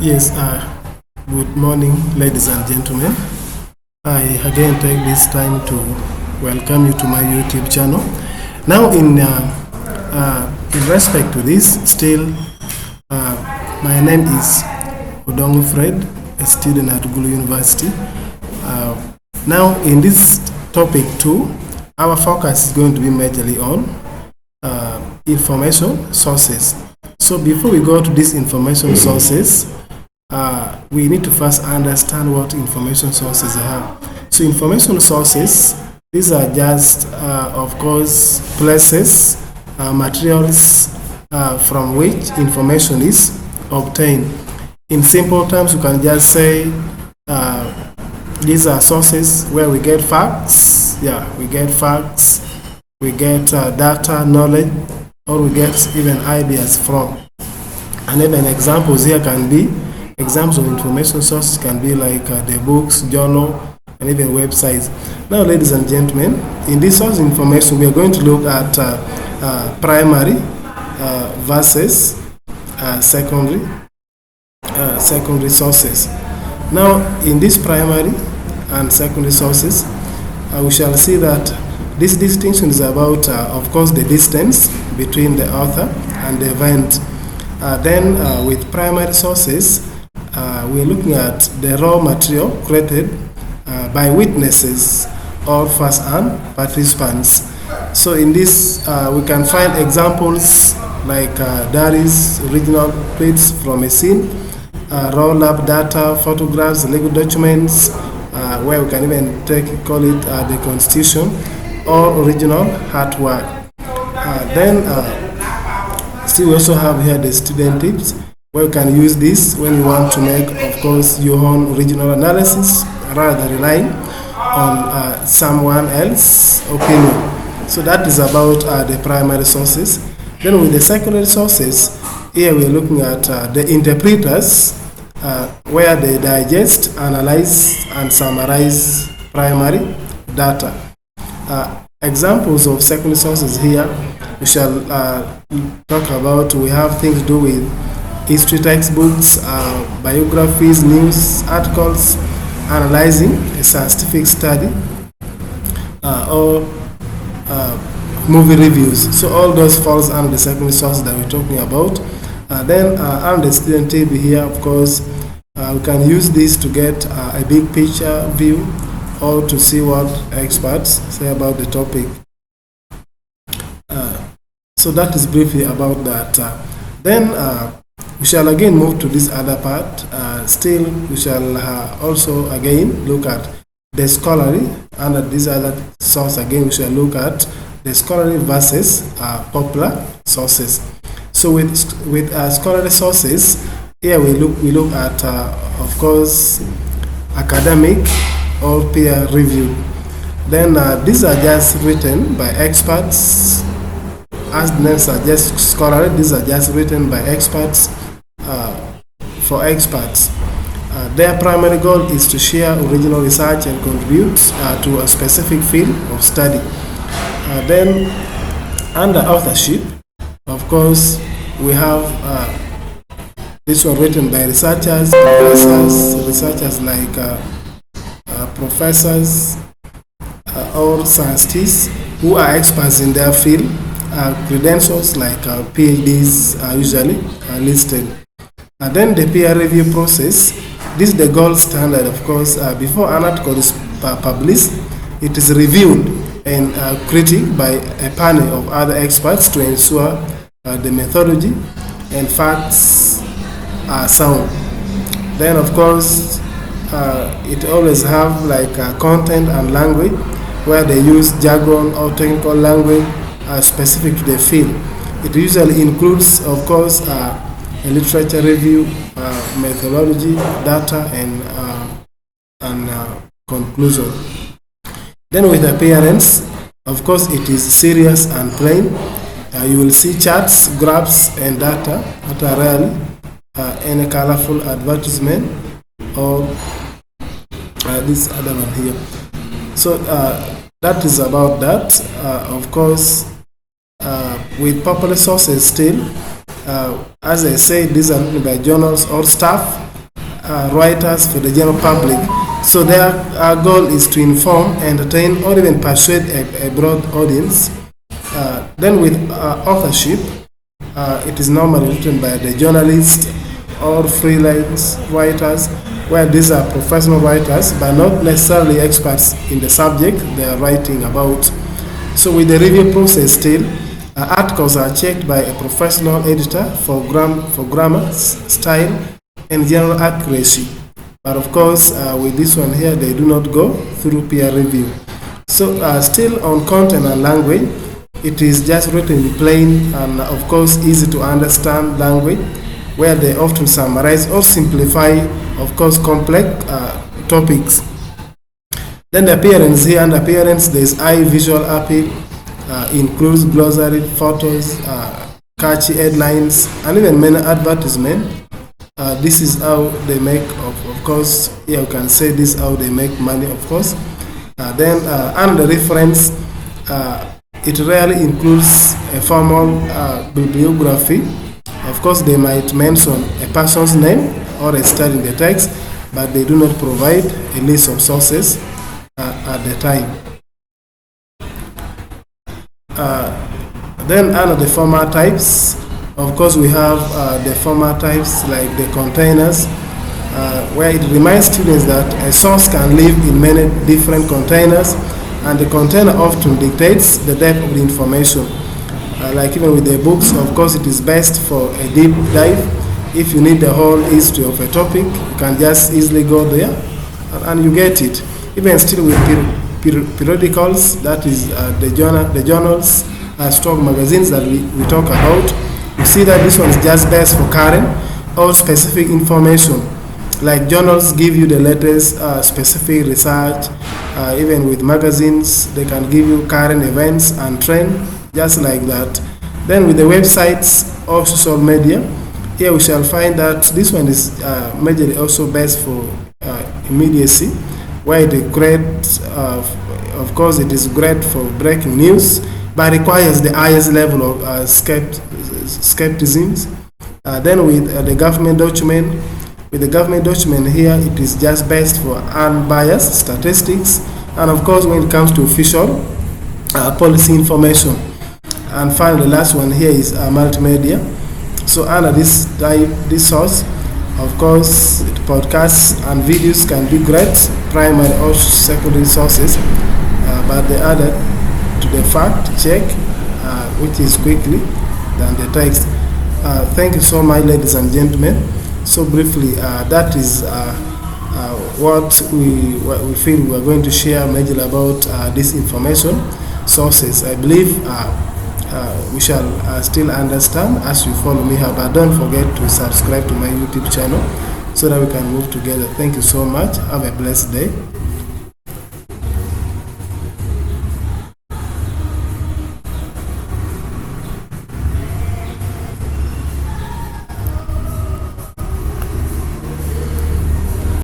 Yes, good morning, ladies and gentlemen. I again take this time to welcome you to my YouTube channel. Now, in respect to this, still, my name is Odongo Fred, a student at Gulu University. Now, in this topic too, our focus is going to be majorly on information sources. So, before we go to these information sources, we need to first understand what information sources are. So information sources, these are just, of course, places, materials from which information is obtained. In simple terms, you can just say these are sources where we get facts. Yeah, we get facts, we get data, knowledge, or we get even ideas from. And even examples here can be examples of information sources can be like the books, journal, and even websites. Now, ladies and gentlemen, in this source information, we are going to look at primary versus secondary sources. Now, in these primary and secondary sources, we shall see that this distinction is about, of course, the distance between the author and the event. Then, with primary sources, we're looking at the raw material created by witnesses or first-hand participants. So in this, we can find examples like diaries, original prints from a scene, raw lab data, photographs, legal documents, where we can even call it the constitution, or original artwork. Then, still we also have here the student tips, where you can use this when you want to make, of course, your own original analysis rather than relying on someone else's opinion. So that is about the primary sources. Then with the secondary sources, here we're looking at the interpreters, where they digest, analyze, and summarize primary data. Examples of secondary sources here, we shall talk about. We have things to do with history textbooks, biographies, news articles, analyzing a scientific study, or movie reviews. So all those falls under the secondary sources that we're talking about. Then under the student table here, of course, we can use this to get a big picture view or to see what experts say about the topic. So that is briefly about that. Then we shall again move to this other part. Still, we shall also again look at the scholarly. Under this other source, again, we shall look at the scholarly versus popular sources. So with scholarly sources, here we look at, of course, academic or peer reviewed. Then these are just written by experts. As the name suggests, scholarly, these are just written by experts for experts. Their primary goal is to share original research and contribute to a specific field of study. Then, under authorship, of course, we have this one written by researchers like professors or scientists who are experts in their field. Credentials like PhDs are usually listed. Then the peer review process, this is the gold standard, of course. Before an article is published, it is reviewed and critiqued by a panel of other experts to ensure the methodology and facts are sound. Then, of course, it always have like content and language, where they use jargon or technical language specific to the field. It usually includes, of course, a literature review, methodology, data, and conclusion. Then with appearance, of course, it is serious and plain. You will see charts, graphs, and data that are rarely any colorful advertisement or this other one here. So that is about that. Of course, with popular sources still, as I said, these are written by journals or staff writers for the general public. So their goal is to inform, entertain, or even persuade a broad audience. Then with authorship, it is normally written by the journalist or freelance writers, where these are professional writers but not necessarily experts in the subject they are writing about. So with the review process still, articles are checked by a professional editor for grammar, style, and general accuracy. But of course, with this one here, they do not go through peer review. So still on content and language, it is just written in plain and of course easy to understand language, where they often summarize or simplify, of course, complex topics. Then the appearance here, and appearance, there is eye visual appeal, includes glossary, photos, catchy headlines, and even many advertisements. This is how they make, of course, here you can say this is how they make money, of course. Then under reference, it rarely includes a formal bibliography. Of course, they might mention a person's name or a study in the text, but they do not provide a list of sources at the time. Then under the format types, of course, we have the format types like the containers, where it reminds students that a source can live in many different containers, and the container often dictates the depth of the information. Like even with the books, of course, it is best for a deep dive. If you need the whole history of a topic, you can just easily go there and you get it. Even still with periodicals, that is the journals, stock magazines that we talk about, you see that this one is just best for current or specific information. Like journals give you the latest specific research. Even with magazines, they can give you current events and trend, just like that. Then with the websites or social media, here we shall find that this one is majorly also best for immediacy, where it is great, of course it is great for breaking news, but requires the highest level of skepticism. Then with the government document, here, it is just best for unbiased statistics, and of course when it comes to official policy information. And finally, the last one here is multimedia. So under this source, of course, podcasts and videos can be great primary or secondary sources, but they added to the fact check, which is quickly than the text. Thank you so much, ladies and gentlemen. So briefly, that is what we feel we are going to share majorly about this information sources. I believe we shall still understand as you follow me here, but don't forget to subscribe to my YouTube channel so that we can move together. Thank you so much. Have a blessed day.